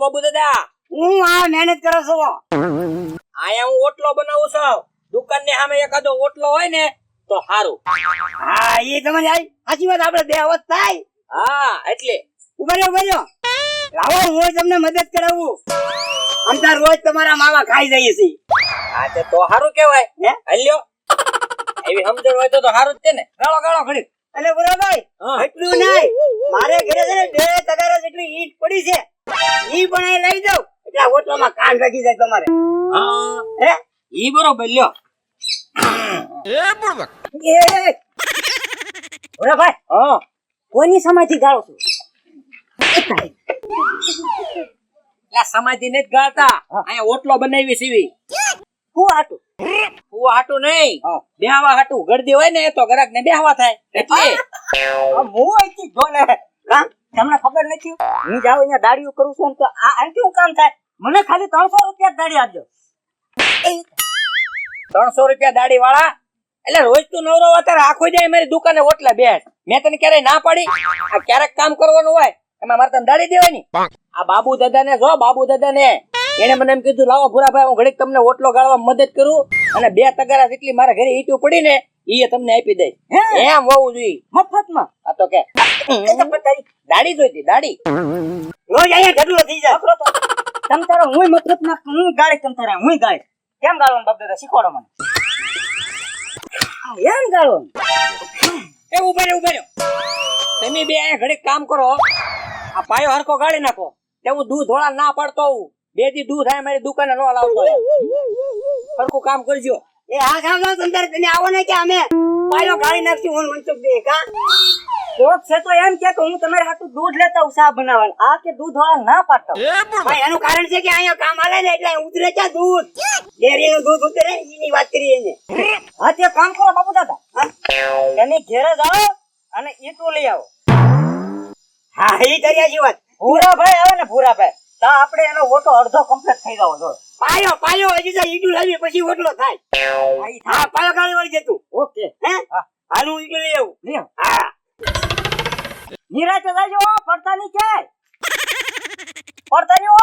બાબુ દાદા? હું આ મહેનત કરું છું. આયા હું ઓટલો બનાવું છું. દુકાન ની સામે એકાદો ઓટલો હોય ને તો સારું. હા એ તમારી સાચી વાત. આપણે બે અવત થાય. હા એટલે ઉભા રહ્યો. લાવો હું તમને મદદ કરાવું. અમતા રોજ તમારા માવા ખાઈ જઈએ છીએ. હા તે તો સારું કહેવાય. હે હલ્યો એવી સમજણ હોય તો સારું જ છે ને. ગાળો ઘડી. અને બુરાભાઈ એટલું નહીં, મારે ઘરે છે ને 2 તગારા જેટલી ઈંટ પડી છે. ઈ પણ અહીં લઈ જાવ એટલે ઓટલામાં કાન રાખી જાય તમારે. હા હે ઈ બરોબર લ્યો. બુરાભાઈ હા કોની સમાધિ ગાળો છો? લા સમાધિ ને જ ગાળતા. અહીંયા ઓટલો બનાવી સીવી. હું હાટું હું હાટું નહીં, બેહવા હાટું. ગરદી હોય ને તો ગરાક ને બેહવા થાય એટલે. હું અહીંથી જો ને કામ તમને ખબર નથી. હું જાઉં અહીંયા દાડીઓ કરું છું ને તો આ શું કામ થાય? મને ખાલી 300 રૂપિયા દાડી આપજો. 300 રૂપિયા દાડી વાળા? એટલે રોજ તું નવરો અત્યારે આખો જાય મારી દુકાને ઓટલે બેસ. મેં તને ક્યારેય ના પાડી? આ ક્યારેક કામ કરવાનું હોય એમાં મારે તને દાડી દેવાની. આ બાબુ દાદા ને જો, બાબુ દાદા ને એને મને એમ કીધું લાવો ભૂરાભાઈ હું ઘડીક તમને ઓટલો ગાળવા મદદ કરું અને 2 તગારા જેટલી મારા ઘરે ઈંટો પડી ને ઈ તમને આપી દઈશ. એમ હોવું જોઈએ મફતમાં. આ તો કે દાડી જોઈતી દાડી. રોજ અહીંયા ઢગલો થઈ જાય. તમ તારો હું મફતમાં હું ગાળી તમ તારા હું ગાળી. કેમ ગાળવાનું બાપ દાદા શીખવાડો મને. એમ ગાળવાનું. એ ઉભા રહ્યો. તમે બે અહીંયા ઘડીક કામ કરો. આ પાયો હરકો ગાળી નાખો. તે હું દૂધ વાળા ના પાડતો હું. 2 દી દૂધ આય મારી દુકાને નો લાવતો. હરકું કામ કરજો. એ આ ગામનો સંદર તમે આવો ને કે અમે પાયો ગાળી નાખશું. હું મનસુખ દે કા કોક છે તો એમ કે હું તમારે હાટું દૂધ લેતા હું ચા બનાવવાનું. આ કે દૂધ વાળા ના પાડતા. ભાઈ એનું કારણ છે કે અહીંયા કામ આલે ને એટલે ઉતરે છે દૂધ. ડેરીનું દૂધ ઉતરે એની વાત કરી એને. હા તે કામ કરો બાપુ દાદા. એની ઘેરે જાઓ અને ઈટું લઈ આવો. હા એ કર્યા છે વાત. ભૂરાભાઈ આવે ને ભૂરાભાઈ તો આપણે એનો ઓટો અડધો કમ્પ્લીટ થઈ જાવ. જો પાયો હજી તો ઈટું લાવી પછી ઓટલો થાય. હા પાયો ગાળી વાળી જતું. ઓકે હે હાલું ઈટું લઈ આવું. હા નિરાતે જાજો. પડતા ની કે પડતા ની ઓ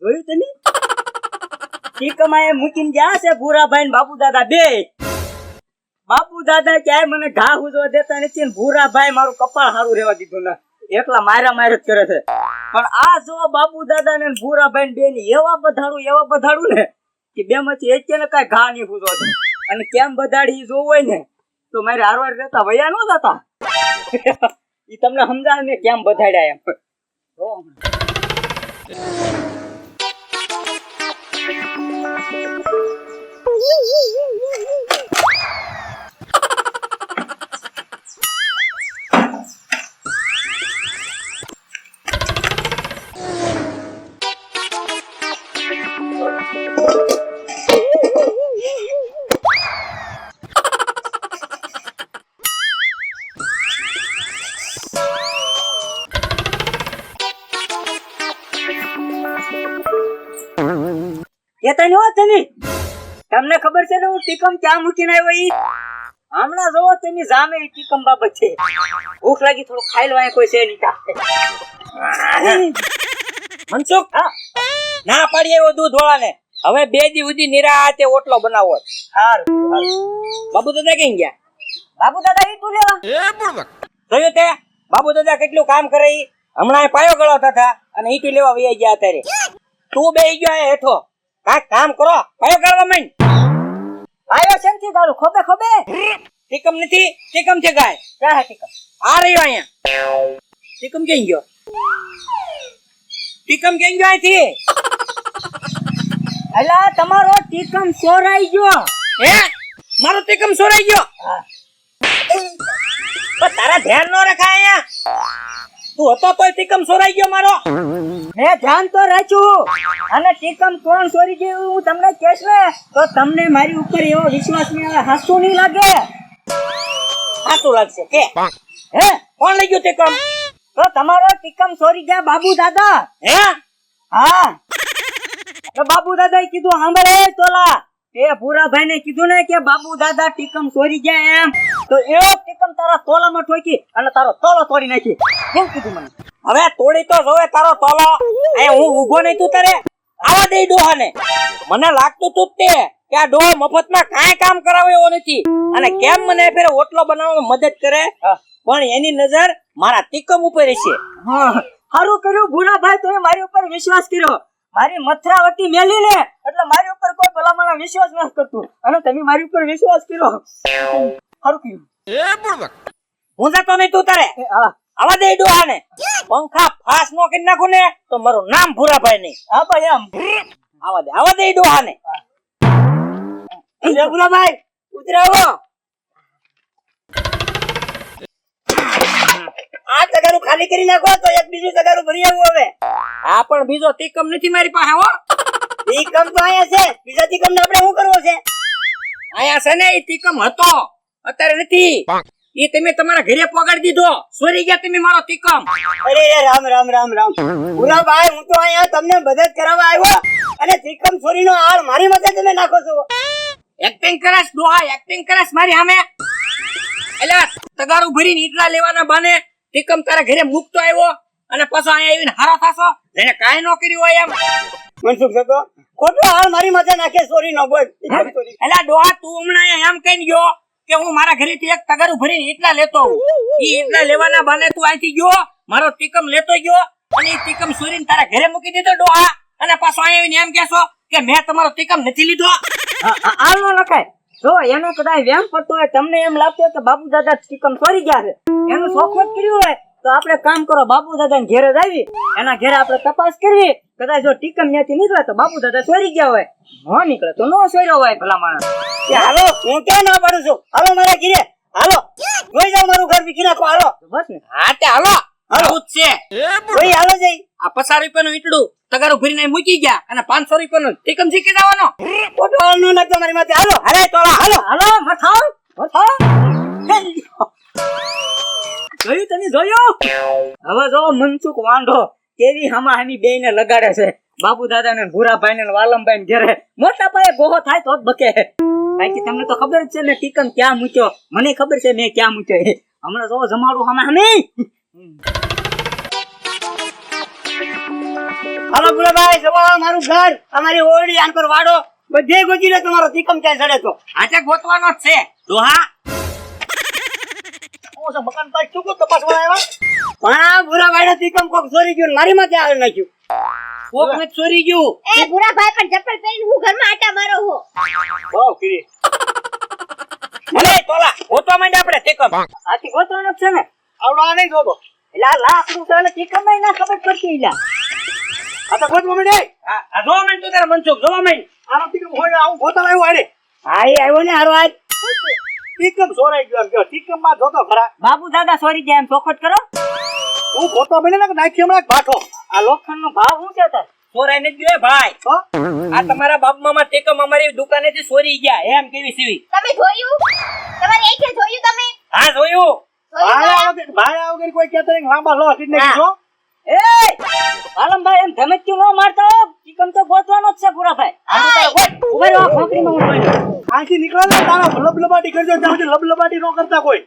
જોયું તમે ઠીકમાં એ મૂકીને ગયા છે ભૂરાભાઈ ને બાપુ દાદા બે. બાપુ દાદા ક્યાંય મને ઘા હુજો દેતા નથી ને ભૂરાભાઈ મારું કપાળ સારું રહેવા દીધું ને એકલા મારા જ કરે છે. પણ આ જો બાપુ દાદા ને ભૂરાભાઈ ને બે ની એવા બધાડું ને કે બે માંથી એક ને કઈ ઘા નહીં હુજો. અને કેમ બધાડી જોવું હોય ને તો મારે હારવાર રહેતા વયા નો જતા. ઈ તમને સમજાય મેં કેમ બધાડ્યા એમ. તમને ખબર છે ને હું ટીકમ ક્યાં મૂકીને આવ્યો? ઈ હમણાં જોવો તમે જામે ટીકમ બાબત છે. ભૂખ લાગી થોડું ખાઈ લો. કોઈ છે નહીં. મનસુખ ના પાડી આવ્યો દૂધ વાળા ને. હવે 2 દી સુધી નિરાતે ઓટલો બનાવો. સારું બાબુ દાદા કઈ ગયા? બાબુ દાદા ઈટું લેવા. જોયું તે બાબુ દાદા કેટલું કામ કરે. હમણાં પાયો ગળાવતા હતા અને ઈટું લેવા વયા ગયા. અત્યારે તું બેહી ગયો હેઠો. કાંઈક કામ કરો. પાયો ગાળવા માંડ. પાયો શેનથી ગાળું? ખોબે ટીકમ નથી. ટીકમ છે ગાય. ક્યાં હે ટીકમ? આ રહ્યો અહીંયા. ટીકમ ક્યાં ગયો? ટીકમ ક્યાં ગયો અહીંથી? અલા તમારો ટીકમ ચોરાઈ ગયો. હે મારો ટીકમ ચોરાઈ ગયો? પણ તારા ધ્યાન ન રખાય અહીંયા. તું હતો તોય ટીકમ ચોરાઈ ગયો મારો. મેં ધ્યાન તો રાખ્યું. અને ટીકમ કોણ ચોરી ગયું હું તમને કહેશ ને તો તમને મારી ઉપર એવો વિશ્વાસ નહીં આવે. હાસું નહીં લાગે? સાચું લાગશે કે હે કોણ લઈ ગયું ટીકમ? તો તમારો ટીકમ ચોરી ગયા બાબુ દાદા. હે હા તો બાબુ દાદાએ કીધું સાંભળે તોલા એ ભૂરાભાઈ ને કીધું ને કે બાબુ દાદા ટીકમ ચોરી ગયા એમ તો એવો ટીકમ તારા તોલામાં ઠોકી અને તારો તોલો તોડી નાખી. કેમ કીધું મને? હવે તોડી તો જોવે તારો તોલો. અહીંયા હું ઊભો નહીં તું તારે આવા દે ડોહાને. મને લાગતું તું જ તે કે આ ડોહો મફતમાં કાંઈ કામ કરાવે એવો નથી અને કેમ મને ફેર ઓટલો બનાવવામાં મદદ કરે, પણ એની નજર મારા તીકમ ઉપર છે. સારું કર્યું ભૂરાભાઈ, તમે મારી ઉપર વિશ્વાસ કર્યો. મારી મથરાવટી મેલી ને એટલે મારી ઉપર કોઈ ભલામણ વિશ્વાસ ન કરતું અને તમે મારી ઉપર વિશ્વાસ કર્યો. સારું કર્યું. હું જતો નહીં તું તારે આવા દે ડોહાને. પંખા ફાસ નો કરી નાખું ને તો મારું નામ ભૂરાભાઈ નહીં. હા ભાઈ એમ આવા દે ડોહાને. ભૂરાભાઈ ઉતરાવો. આ તગારું ખાલી કરી નાખો તો એક બીજું તગારું ભરી આવું. હવે આ પણ બીજો તીકમ નથી મારી પાસે. હો તીકમ તો અહીંયા છે, બીજા તીકમ ને આપણે શું કરવો છે? આયા છે ને એ તીકમ હતો, અત્યારે નથી. એ તમે તમારા ઘરે પગાડી દીધો, સોરી ગયા તમે મારો તીકમ. અરે રામ રામ રામ રામ ભૂરાભાઈ, હું તો અહીંયા તમને મદદ કરાવવા આવ્યો અને તીકમ છોરીનો હાર મારી માથે તમે નાખો છો. એક્ટિંગ કરસ ડોહા, એક્ટિંગ કરસ મારી સામે. એટલે તગારું ભરીને ઈટલા લેવાના બાને તીકમ તારા ઘરે મૂકતો આવ્યો અને પાછો અહીંયા આવીને હારો થાશો જેને કાંઈ ન કર્યું હોય એમ. મનસુખ થતો ખોટો હાર મારી માથે નાખે છોરીનો. બોલ એટલે ડોહા તું હમણાં એમ કહીને ગયો કે હું મારા ઘરેથી એક તગારું ભરીને ઈટલા લેતો હોઉં. ઈ ઈટલા લેવાના બાને તું અહીંથી ગયો, મારો તીકમ લેતો ગયો અને ઈ તીકમ સોરીને તારા ઘરે મૂકી દીધો ડોહા અને પાછો અહીંયા આવીને એમ કહેશો કે મેં તમારો તીકમ નથી લીધો. હાલ ન લખાય. જો એને કદાચ વેમ પડતો હોય, તમને એમ લાગતું હોય કે બાબુ દાદા ટીકમ ચોરી ગયા છે, એનું શોખવટ કર્યું હોય તો આપણે કામ કરો, બાબુ દાદા ને ઘેરે જ આવી એના ઘરે આપણે તપાસ કરવી. કદાચ જો ટીકમ ત્યાંથી નીકળે તો બાબુ દાદા ચોરી ગયા હોય, ન નીકળે તો નો ચોર્યો હોય ભલા માણસ. હાલો, હું ક્યાં ના પાડું છું? હાલો મારા ઘરે, હાલો જોઈ જાવ મારું ઘર વિખી નાખો. હાલો બસ ને. હા તે હાલો આવું જ છે. ભાઈ હાલો જઈ. આ 50 રૂપિયાનું ઈટડું તગારું ભરીને મૂકી ગયા અને 500 રૂપિયાનું ટીકમ શીખી જવાનો. ખોટો હાલ ન નાખતો મારી માથે. હાલો અરે તોલા હાલો હાલો મથાવ મથાવ. જોયું તમે જોયું? હવે જો મનસુખ વાંઢો કેવી હમા હમી બે ને લગાડે છે. બાબુ દાદા ને ભૂરાભાઈ ને વાલમભાઈ ને ઘરે મોટા પાયે ગોહો થાય તો જ બકે. કારણ કે તમને તો ખબર જ છે ને ટીકમ ક્યાં મૂક્યો, મને ખબર છે મેં ક્યાં મૂક્યો. હમણાં જો જમાડું હમે હમી. હાલો ભૂરાભાઈ, જવા મારું ઘર, અમારી ઓરડી, આન પર વાડો બધે ગોજી લે તમારો તીકમ ક્યાં ચડે તો. આજે ગોતવાનો જ છે ડોહા. મકાન પાસ શું તપાસવા આવ્યા? પણ આ ભૂરાભાઈ ને તીકમ કોક ચોરી ગયું, મારી માથે આવી નાખ્યું. કોક ને ચોરી ગયું. એ ભૂરાભાઈ પણ ચપ્પલ પહેરીને હું ઘરમાં આટા મારો હો. બહુ કરી. અરે તોલા ગોતવા માંડ આપણે ટીકમ. આથી ગોતવાનો જ છે ને. આવડો આ નહીં જોતો. એટલે આ લાકડું છે ને તીકમ માં ના ખબર પડતી. ઈલા આ તો ગોતવા માંડે. આ જોવા માંડ તું તારા મનસુખ જોવા માંડ. આનો ટીકમ હોય આવું ગોતવા આવ્યો આરે. હા એ આવ્યો ને હારો આજ. ટીકમ સોરાઈ ગયો એમ કે ટીકમ માં જોતો ખરા. બાબુ દાદા સોરી ગયા એમ ચોખટ કરો. હું ગોતવા માંડે ને નાખી હમણાં ભાઠો. આ લોખંડ નો ભાવ શું છે તાર? ચોરાઈ નથી ગયો ભાઈ. તો આ તમારા બાપ મામા ટીકમ અમારી દુકાનેથી ચોરી ગયા એમ કેવી સીવી. તમે જોયું? તમારી આંખે જોયું તમે? હા જોયું. ભાઈ વગર કોઈ કહેતા નહીં, લાંબા લો સીટ નાખી જો. એ આલમભાઈ એમ ધમકી ન મારતો. તીકમ તો ગોતવાનો જ છે ભૂરાભાઈ. ઉભા રહો, ખોપડીમાં હું જોઈ. આંખી નીકળે ને તારા લબલબાટી કરજો, ત્યાં સુધી લબલબાટી ન કરતા કોઈ.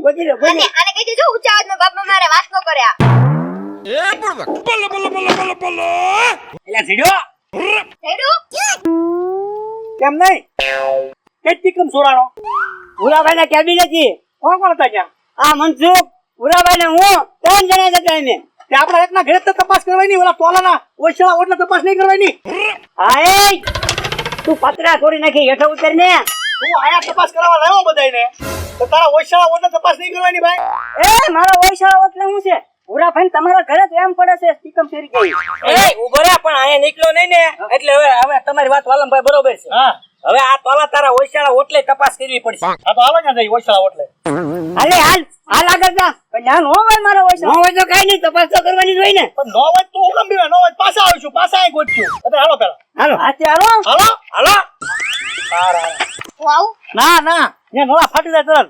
ગોતી લે અને આને કહી દેજો ઊંચા અવાજમાં બાપમાં મારે વાત ન કરે આ. એટલે સીડ્યો. થેડું? કેમ નહીં? કે ટીકમ સોરાણો ભૂરાભાઈ ને કેબી નથી. કોણ કોણ હતા ત્યાં? આ મનસુખ, ભૂરાભાઈ ને હું 3 જણા હતા અમે. તે આપણા એકના ઘરે તો તપાસ કરવાની, ઓલા તોલાના ઓછા ઓટલા તપાસ નહીં કરવાની. હા એ તું પતરા છોડી નાખી હેઠો ઉતર ને. હું આયા તપાસ કરાવવા લાવ્યો બધાયને, તો તારા ઓછા ઓટલા તપાસ નહીં કરવાની ભાઈ. એ મારા ઓયશાળા એટલે હું છે ભૂરાભાઈ તમારા ઘરે તો એમ પડે છે ટીકમ ફેરી ગઈ. એ ઉભો રે, પણ આયા નીકળ્યો નહીં ને એટલે હવે તમારી વાત વાલમભાઈ બરોબર છે. હા હવે આ તોલા તારા ઓછાળા ઓટલે તપાસ કરવી પડશે. આ તો હાલો ત્યાં જઈ ઓછા ઓટલે. હાલે હાલ હાલ આગળ જા. પણ ના નો હોય મારા ઓયશાળા. નો હોય તો કઈ નહીં, તપાસ તો કરવાની જ હોય ને. પણ નો હોય તો હું કેમ બીવે? નો હોય તો પાછા આવીશું, પાછા અહીં ગોતશું. એટલે હાલો પેલા હાલો હાથે હાલો. હાલો. હાલો. હું આવું? ના ના, ત્યાં નળા ફાટી જાય તરત.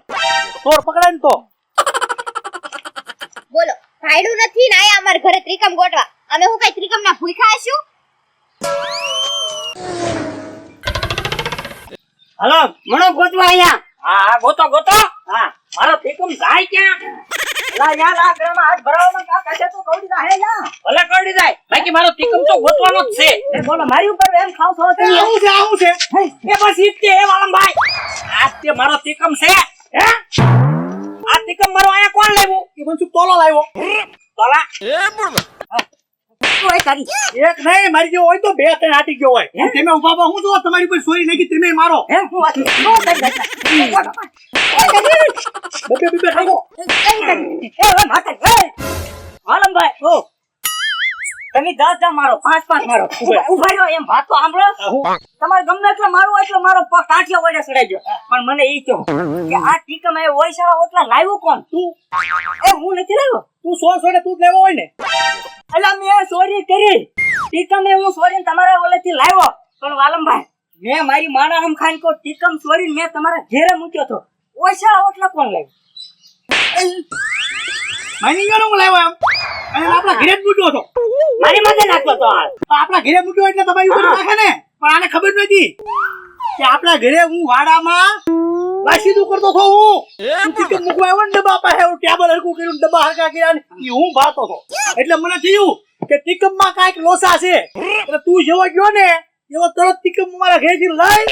ચોર પકડાય ને તો. બોલો, ભાઈડું નથી ને આયા અમાર ઘરે ત્રિકમ ગોટવા. અમે હું કઈ ત્રિકમ ના ભૂખ્યા હશું? હાલો મણો ગોતવા અહીંયા. હા ગોતો ગોતો. હા મારો ટીકમ જાય ક્યાં? લા યાર આ ગ્રામમાં હાથ ભરાવામાં કાકા છે તો કવડી ના હે યા ભલે કરડી જાય બાકી મારો ટીકમ તો ગોતવાનો જ છે એ બોલો મારી ઉપર એમ ખાવ છો તે આવું છે આવું છે એ બસ ઈ જ તે હે વાલમભાઈ આ તે મારો ટીકમ છે હે આ ટીકમ મારો અહીંયા કોણ લાવ્યું એ મનસુખ તોલો લાવ્યો તોલા ઓય તારી એક નહીં મારી જેવો હોય તો બે ત્રણ આટી ગયો હોય તમે ઉભા ઉભા હું જો તમારી પર સોરી નાખી તમે મારો હે હું વાત નો કરી બબે બબે ઠાકો એ ઓય માતા એ વાલમભાઈ ઓ તમે 10 મારો 5 મારો ઉભા રહ્યો એમ વાત તો સાંભળો તમારે ગમે એટલે મારું એટલે મારો પગ ટાંટિયો વડે સડાઈ ગયો પણ મને ઈ કહો કે આ ટીકમ એ ઓયસાળા ઓટલા લાવ્યો કોણ તું એ હું નથી લાવ્યો તું સોને તું જ લેવો હોય ને અલા મેં ચોરી કરી ટીકમ એ હું ચોરીને તમારા ઓલેથી લાવ્યો પણ વાલમભાઈ મેં મારી માના હમ ખાઈને કો ટીકમ ચોરીને મેં તમારા ઘેરે મૂક્યો તો ઓયસાળા ઓટલા કોણ લાવ્યો માઇનિંગ નો હું લાવ્યો એમ અને આપણા ઘરે જ મૂક્યો હતો મારી માથે નાખ્યો તો હાલ આપણા ઘરે મૂક્યો એટલે તમારી ઉપર નાખે ને પણ આને ખબર નથી કે આપણા ઘરે હું વાડામાં વાસીદું કરતો હતો હું ટીકમ મૂકવા આવ્યો ને ડબ્બા પાસે હું ટેબલ હરકું કર્યું ડબ્બા હરકા કર્યા ને ઈ હું ભાતો હતો એટલે મને થયું કે ટીકમમાં કાંઈક લોસા છે એટલે તું જેવો ગયો ને એવો તરત ટીકમ મારા ઘરેથી લઈ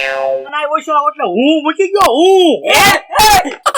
અને આ ઓછો એટલે હું મૂકી ગયો હું